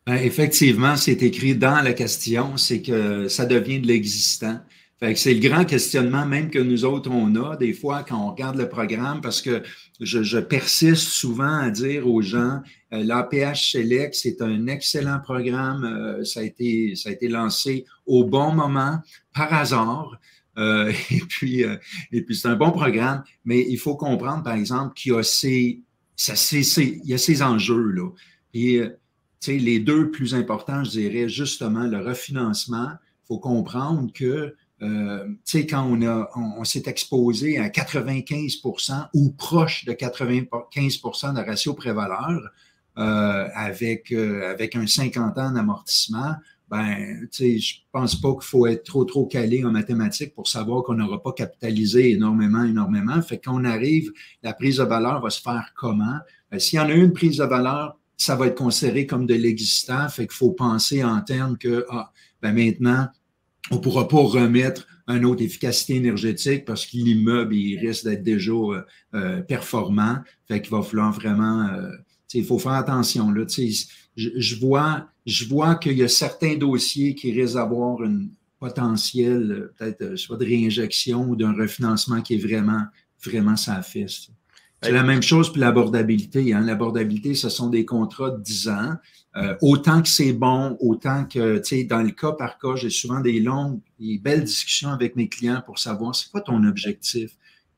Effectivement, c'est écrit dans la question, c'est que ça devient de l'existant. Fait que c'est le grand questionnement même que nous autres, on a des fois quand on regarde le programme, parce que je persiste souvent à dire aux gens, l'APH Select, c'est un excellent programme, ça a été lancé au bon moment, par hasard, et puis c'est un bon programme, mais il faut comprendre, par exemple, qu'il y a il y a ces enjeux, là. Et les 2 plus importants, je dirais, justement, le refinancement. Il faut comprendre que quand on s'est exposé à 95% ou proche de 95% de ratio pré-valeur avec un 50 ans d'amortissement, ben, je pense pas qu'il faut être trop calé en mathématiques pour savoir qu'on n'aura pas capitalisé énormément. Fait qu'on arrive, la prise de valeur va se faire comment? S'il y en a une prise de valeur, ça va être considéré comme de l'existant. Fait qu'il faut penser en termes que, maintenant, on ne pourra pas remettre une autre efficacité énergétique parce que l'immeuble, il risque d'être déjà performant. Fait qu'il va falloir vraiment, il faut faire attention, là. Je vois qu'il y a certains dossiers qui risquent d'avoir une potentielle, peut-être, soit de réinjection ou d'un refinancement qui est vraiment sa fesse. C'est la même chose pour l'abordabilité. Hein. L'abordabilité, ce sont des contrats de 10 ans. Autant que c'est bon, autant que, tu sais, dans le cas par cas, j'ai souvent des longues et belles discussions avec mes clients pour savoir c'est quoi ton objectif.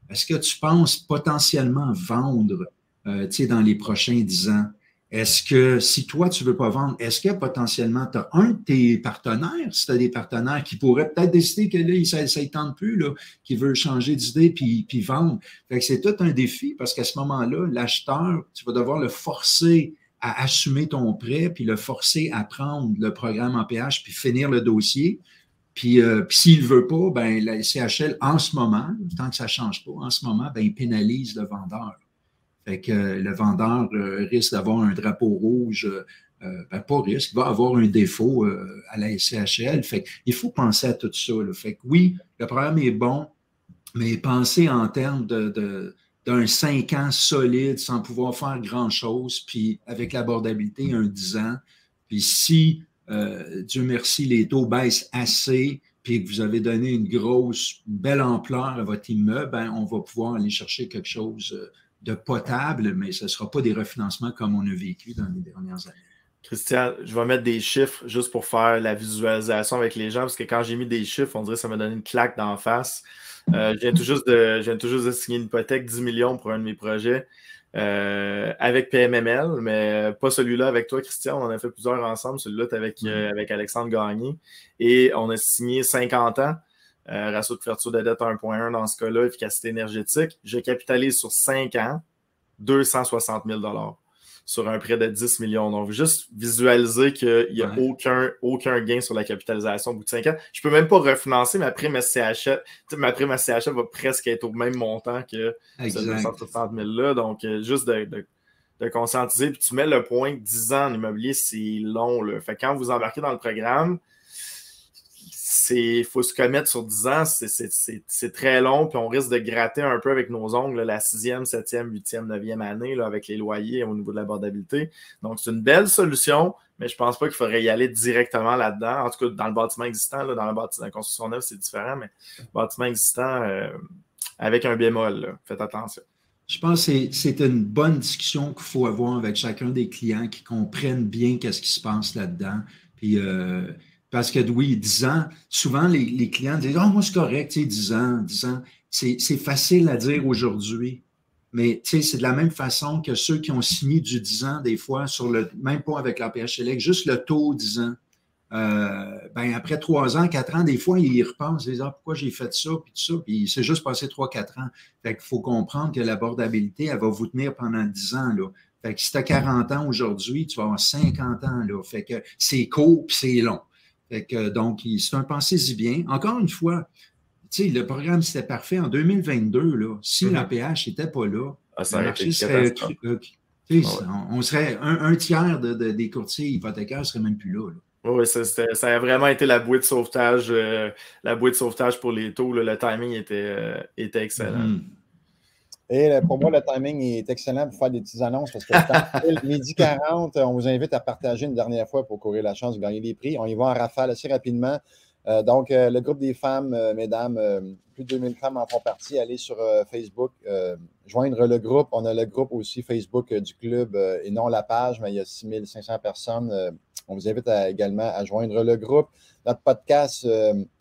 Est-ce que tu penses potentiellement vendre, tu sais, dans les prochains 10 ans? Est-ce que, si toi, tu veux pas vendre, est-ce que potentiellement, tu as un de tes partenaires, si tu as des partenaires qui pourraient peut-être décider que là, ça ne tente plus, là, qui veut changer d'idée puis vendre. Fait que c'est tout un défi parce qu'à ce moment-là, l'acheteur, tu vas devoir le forcer à assumer ton prêt, puis le forcer à prendre le programme en PH, puis finir le dossier. Puis s'il ne veut pas, ben, la SCHL, en ce moment, tant que ça ne change pas, en ce moment, ben, il pénalise le vendeur. Fait que le vendeur risque d'avoir un drapeau rouge, ben, pas risque, il va avoir un défaut à la SCHL. Fait qu'il faut penser à tout ça. Là. Fait que oui, le programme est bon, mais penser en termes d'un 5 ans solide sans pouvoir faire grand-chose, puis avec l'abordabilité, un 10 ans. Puis si, Dieu merci, les taux baissent assez, puis que vous avez donné une belle ampleur à votre immeuble, ben, on va pouvoir aller chercher quelque chose de potable, mais ce ne sera pas des refinancements comme on a vécu dans les dernières années. Christian, je vais mettre des chiffres juste pour faire la visualisation avec les gens, parce que quand j'ai mis des chiffres, on dirait que ça m'a donné une claque d'en face. Je viens tout juste de signer une hypothèque 10 millions pour un de mes projets avec PMML, mais pas celui-là avec toi, Christian. On en a fait plusieurs ensemble. Celui-là, tu es avec Alexandre Gagné. Et on a signé 50 ans. Ratio de couverture de dette 1,1 dans ce cas-là, efficacité énergétique. Je capitalise sur 5 ans, 260 000 $ sur un prêt de 10 millions. Donc, juste visualiser qu'il n'y a aucun gain sur la capitalisation au bout de 5 ans. Je ne peux même pas refinancer ma prime SCHL. Ma prime SCHL va presque être au même montant que ce 260 000-là. Donc, juste de conscientiser. Puis tu mets le point que 10 ans en immobilier, c'est long. Là. Fait que quand vous embarquez dans le programme, il faut se commettre sur 10 ans, c'est très long, puis on risque de gratter un peu avec nos ongles là, la 6e, 7e, 8e, 9e année là, avec les loyers au niveau de l'abordabilité. Donc, c'est une belle solution, mais je ne pense pas qu'il faudrait y aller directement là-dedans. En tout cas, dans le bâtiment existant, là, dans la construction neuve, c'est différent, mais le bâtiment existant, avec un bémol, là, faites attention. Je pense que c'est une bonne discussion qu'il faut avoir avec chacun des clients qui comprennent bien qu'est-ce qui se passe là-dedans. Puis, parce que oui, 10 ans, souvent les clients disent « Ah, moi, c'est correct, tu sais, 10 ans. » C'est facile à dire aujourd'hui, mais tu sais, c'est de la même façon que ceux qui ont signé du 10 ans, des fois, même pas avec la PHLX, juste le taux 10 ans. Ben après 3 ans, 4 ans, des fois, ils repensent, ils disent « Ah, pourquoi j'ai fait ça, puis tout ça. » Puis c'est juste passé 3-4 ans. Fait qu'il faut comprendre que l'abordabilité, elle va vous tenir pendant 10 ans, là. Fait que si tu as 40 ans aujourd'hui, tu vas avoir 50 ans, là. Fait que c'est court, puis c'est long. Fait que, donc, c'est un pensez-y bien. Encore une fois, tu sais, le programme, c'était parfait en 2022, là. Si l'APH n'était pas là, le marché serait... on serait un tiers des courtiers hypothécaires ne serait même plus là. Oui, ça a vraiment été la bouée de sauvetage, pour les taux. Là, le timing était excellent. Et pour moi, le timing est excellent pour faire des petites annonces parce que midi 40, on vous invite à partager une dernière fois pour courir la chance de gagner des prix. On y va en rafale assez rapidement. Donc, le groupe des femmes, mesdames, plus de 2000 femmes en font partie. Allez sur Facebook, joindre le groupe. On a le groupe aussi Facebook du club et non la page, mais il y a 6500 personnes. On vous invite également à joindre le groupe. Notre podcast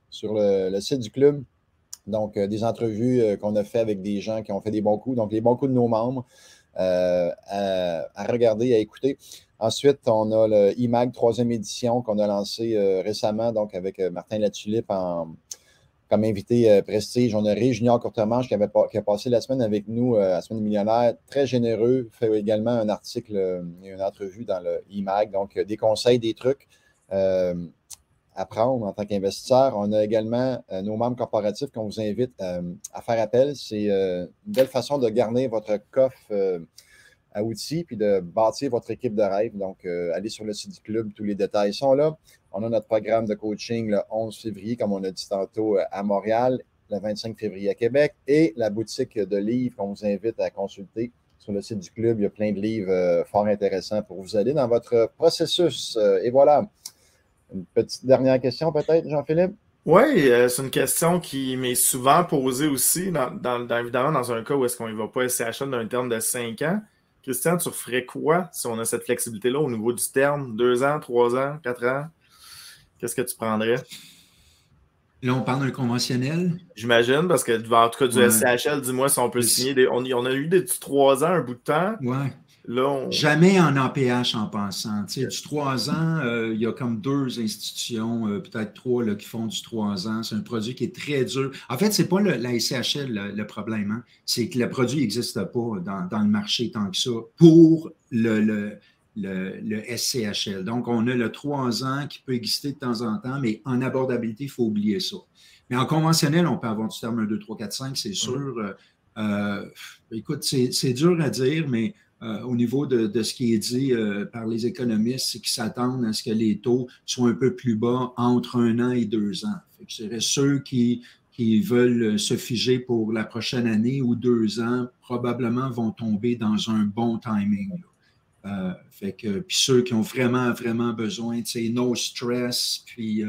sur le site du club. Donc, des entrevues qu'on a fait avec des gens qui ont fait des bons coups. Donc, les bons coups de nos membres à regarder, à écouter. Ensuite, on a le IMAG 3e édition qu'on a lancé récemment, donc avec Martin Latulippe comme invité prestige. On a Ré Junior Courtemanche qui a passé la semaine avec nous, la semaine millionnaire, très généreux, fait également un article et une entrevue dans le IMAG. Donc, des conseils, des trucs à prendre en tant qu'investisseur. On a également nos membres corporatifs qu'on vous invite à faire appel. C'est une belle façon de garnir votre coffre à outils puis de bâtir votre équipe de rêve. Donc, allez sur le site du club, tous les détails sont là. On a notre programme de coaching le 11 février, comme on a dit tantôt, à Montréal, le 25 février à Québec, et la boutique de livres qu'on vous invite à consulter sur le site du club. Il y a plein de livres fort intéressants pour vous aider dans votre processus. Et voilà. Une petite dernière question peut-être, Jean-Philippe? Oui, c'est une question qui m'est souvent posée aussi, évidemment, dans un cas où est-ce qu'on ne va pas SCHL d'un terme de 5 ans. Christian, tu ferais quoi si on a cette flexibilité-là au niveau du terme? 2 ans, 3 ans, 4 ans? Qu'est-ce que tu prendrais? Là, on parle d'un conventionnel? J'imagine, parce que, en tout cas, du SCHL, dis-moi si on peut signer. On a eu des 3 ans un bout de temps. Ouais. Là, Jamais en APH en passant. Tu sais, du 3 ans, il y a comme 2 institutions, peut-être 3 là, qui font du 3 ans. C'est un produit qui est très dur. En fait, ce n'est pas la SCHL le problème. Hein. C'est que le produit n'existe pas dans le marché tant que ça pour le SCHL. Donc, on a le 3 ans qui peut exister de temps en temps, mais en abordabilité, il faut oublier ça. Mais en conventionnel, on peut avoir du terme 1, 2, 3, 4, 5, c'est sûr. Écoute, c'est dur à dire, mais au niveau de ce qui est dit par les économistes, c'est qu'ils s'attendent à ce que les taux soient un peu plus bas entre 1 an et 2 ans. Fait que c'est ceux qui veulent se figer pour la prochaine année ou 2 ans, probablement vont tomber dans un bon timing. Fait que, puis ceux qui ont vraiment, vraiment besoin, tu sais, no stress, puis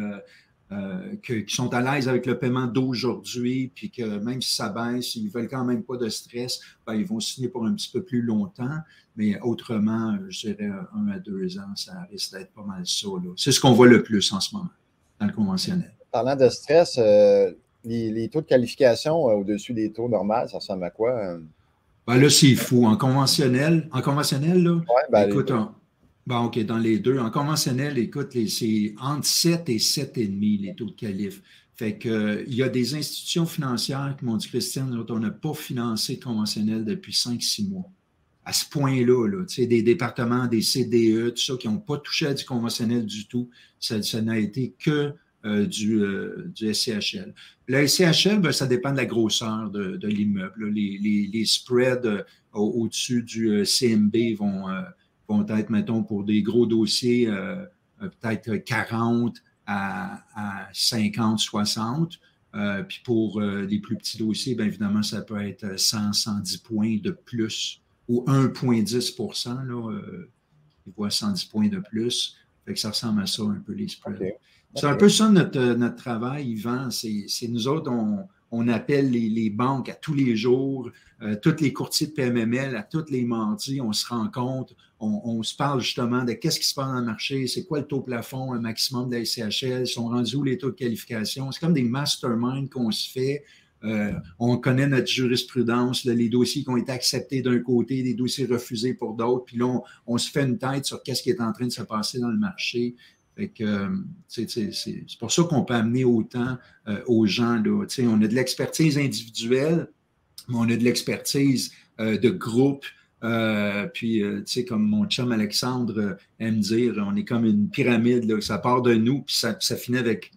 qui sont à l'aise avec le paiement d'aujourd'hui, puis que même si ça baisse, ils ne veulent quand même pas de stress, ben, ils vont signer pour un petit peu plus longtemps. Mais autrement, je dirais 1 à 2 ans, ça risque d'être pas mal ça. C'est ce qu'on voit le plus en ce moment dans le conventionnel. Parlant de stress, les taux de qualification au-dessus des taux normaux, ça ressemble à quoi? Ben là, c'est fou. En conventionnel, là, Ouais, écoute, bon, OK, dans les deux. En conventionnel, écoute, c'est entre 7 et 7,5 les taux de qualif. Fait que, il y a des institutions financières qui m'ont dit, Christian, on n'a pas financé de conventionnel depuis 5-6 mois. À ce point-là, tu sais, des départements, des CDE, tout ça, qui n'ont pas touché à du conventionnel du tout, ça n'a été que du SCHL. Le SCHL, ben, ça dépend de la grosseur de l'immeuble. Les spreads au-dessus du CMB vont être, mettons, pour des gros dossiers, peut-être 40 à 50, 60. Puis pour les plus petits dossiers, bien évidemment, ça peut être 100, 110 points de plus ou 1,10 %. Ils voient 110 points de plus. Fait que ça ressemble à ça un peu les spreads. Okay. C'est un peu ça notre travail, Yvan. C'est nous autres, on appelle les banques à tous les jours, tous les courtiers de PMML à tous les mardis, on se rencontre, on se parle justement de qu'est-ce qui se passe dans le marché, c'est quoi le taux plafond, un maximum de la SCHL, sont rendus où les taux de qualification. C'est comme des masterminds qu'on se fait. On connaît notre jurisprudence, là, les dossiers qui ont été acceptés d'un côté, des dossiers refusés pour d'autres, puis là, on se fait une tête sur qu'est-ce qui est en train de se passer dans le marché. Fait que, c'est pour ça qu'on peut amener autant aux gens. Là. On a de l'expertise individuelle, mais on a de l'expertise de groupe. Puis, comme mon chum Alexandre aime dire, on est comme une pyramide, là, ça part de nous, puis ça finit avec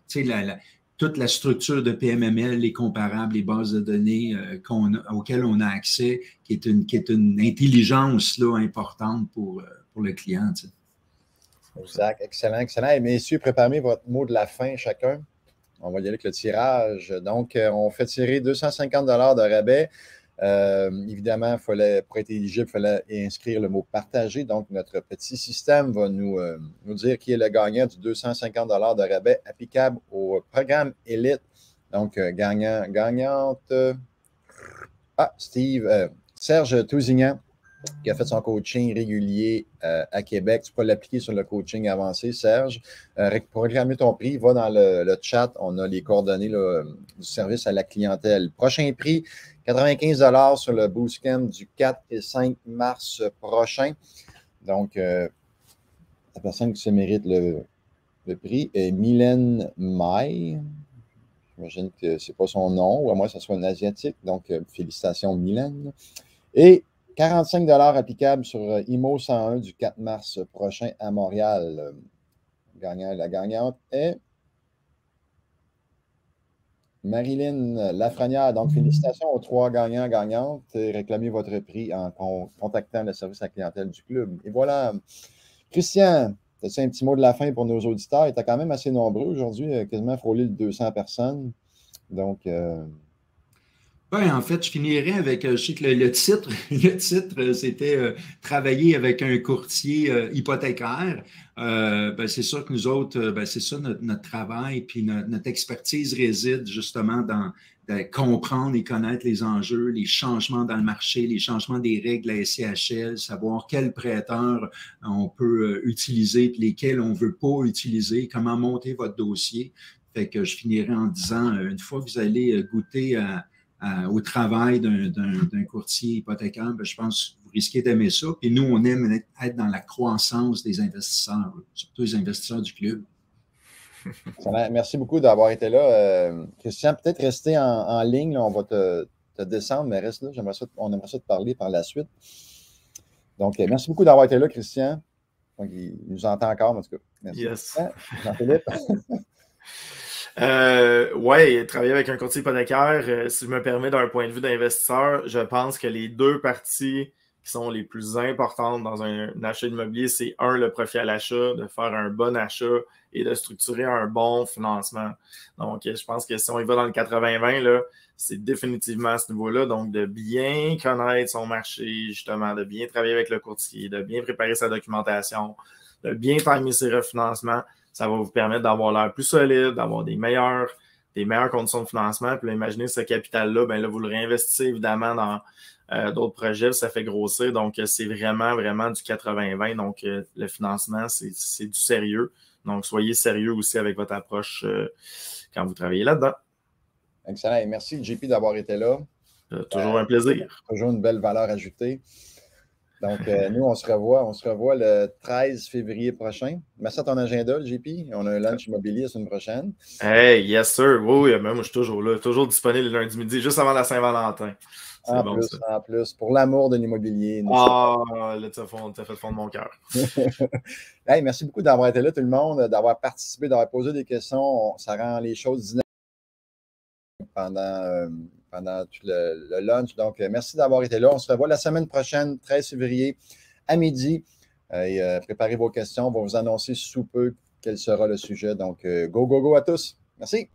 toute la structure de PMML, les comparables, les bases de données auxquelles on a accès, qui est une intelligence là, importante pour le client. T'sais. Exact. Excellent, excellent. Et messieurs, préparez votre mot de la fin chacun. On va y aller avec le tirage. Donc, on fait tirer 250 $ de rabais. Évidemment, pour être éligible, il fallait inscrire le mot « partager ». Donc, notre petit système va nous dire qui est le gagnant du 250 $ de rabais applicable au programme Élite. Donc, gagnante. Serge Tousignan, qui a fait son coaching régulier à Québec. Tu peux l'appliquer sur le coaching avancé, Serge. Pour réclamer ton prix, va dans le chat. On a les coordonnées là, du service à la clientèle. Prochain prix, 95 $ sur le Boostcamp du 4 et 5 mars prochain. Donc, la personne qui se mérite le prix est Mylène May. J'imagine que ce n'est pas son nom, ou à moins que ce soit un Asiatique. Donc, félicitations, Mylène. Et 45 $ applicables sur IMO 101 du 4 mars prochain à Montréal. La gagnante est Marilyn Lafrenière. Donc, félicitations aux 3 gagnants-gagnantes. Réclamez votre prix en contactant le service à la clientèle du club. Et voilà. Christian, as-tu un petit mot de la fin pour nos auditeurs? Ils étaient quand même assez nombreux aujourd'hui, quasiment frôlé le 200 personnes. Donc, ben, en fait, je finirais avec, je sais que le titre, c'était travailler avec un courtier hypothécaire. Ben, c'est sûr que nous autres, ben, c'est ça notre travail, puis notre expertise réside justement dans comprendre et connaître les enjeux, les changements dans le marché, les changements des règles de la SCHL, savoir quels prêteurs on peut utiliser, puis lesquels on ne veut pas utiliser, comment monter votre dossier. Fait que je finirais en disant, une fois que vous allez goûter au travail d'un courtier hypothécaire, ben, je pense que vous risquez d'aimer ça. Puis nous, on aime être dans la croissance des investisseurs, surtout les investisseurs du club. Merci beaucoup d'avoir été là. Christian, peut-être rester en ligne. Là, on va te descendre, mais reste là. On aimerait ça te parler par la suite. Donc, merci beaucoup d'avoir été là, Christian. Donc, il nous entend encore, en tout cas. Merci. Yes. Jean-Philippe. Oui, travailler avec un courtier hypothécaire, si je me permets d'un point de vue d'investisseur, je pense que les deux parties qui sont les plus importantes dans un achat immobilier, c'est le profit à l'achat, de faire un bon achat et de structurer un bon financement. Donc, je pense que si on y va dans le 80-20, là, c'est définitivement à ce niveau-là. Donc, de bien connaître son marché, justement, de bien travailler avec le courtier, de bien préparer sa documentation, de bien timer ses refinancements, ça va vous permettre d'avoir l'air plus solide, d'avoir des meilleures conditions de financement. Puis là, imaginez ce capital-là, bien là, vous le réinvestissez évidemment dans d'autres projets, ça fait grossir. Donc, c'est vraiment, vraiment du 80-20. Donc, le financement, c'est du sérieux. Donc, soyez sérieux aussi avec votre approche quand vous travaillez là-dedans. Excellent. Et merci, JP, d'avoir été là. Toujours un plaisir. Toujours une belle valeur ajoutée. Donc, nous, on se revoit le 13 février prochain. Mets ça à ton agenda, le JP. On a un lunch immobilier la semaine prochaine. Hey, yes, sir. Oui, même moi, je suis toujours là. Toujours disponible le lundi midi, juste avant la Saint-Valentin. En plus, pour l'amour de l'immobilier. Là, tu as fait fondre mon cœur. Hey, merci beaucoup d'avoir été là, tout le monde, d'avoir participé, d'avoir posé des questions. Ça rend les choses dynamiques pendant tout le lunch. Donc, merci d'avoir été là. On se revoit la semaine prochaine, 13 février, à midi. Préparez vos questions. On va vous annoncer sous peu quel sera le sujet. Donc, go à tous. Merci.